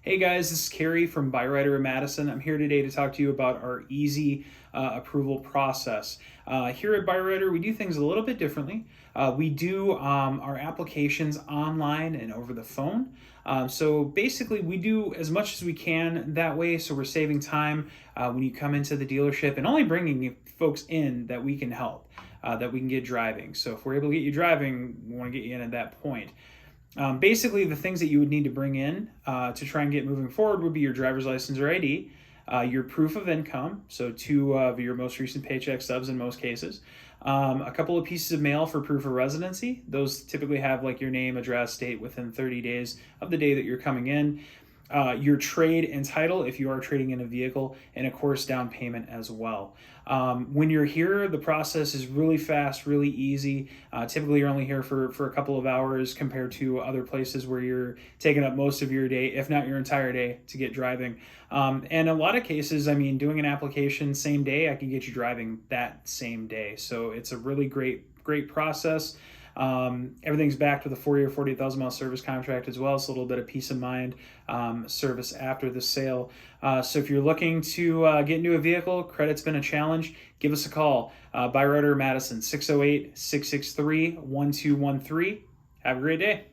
Hey guys, this is Carrie from Byrider Madison. I'm here today to talk to you about our easy approval process. Here at Byrider, we do things a little bit differently. We do our applications online and over the phone. So basically, we do as much as we can that way, so we're saving time when you come into the dealership and only bringing folks in that we can help, that we can get driving. So if we're able to get you driving, we want to get you in at that point. Basically, the things that you would need to bring in to try and get moving forward would be your driver's license or ID, your proof of income, so two of your most recent paycheck stubs in most cases, a couple of pieces of mail for proof of residency. Those typically have like your name, address, date within 30 days of the day that you're coming in. Your trade and title if you are trading in a vehicle, and of course down payment as well. When you're here, the process is really fast, really easy. Typically you're only here for a couple of hours compared to other places where you're taking up most of your day, if not your entire day, to get driving. And a lot of cases, I mean, doing an application same day, I can get you driving that same day. So it's a really great process. Everything's backed with a 4-year, 48,000-mile service contract as well. So a little bit of peace of mind service after the sale. So if you're looking to get into a vehicle, credit's been a challenge, give us a call. Byrider Madison, 608-663-1213. Have a great day.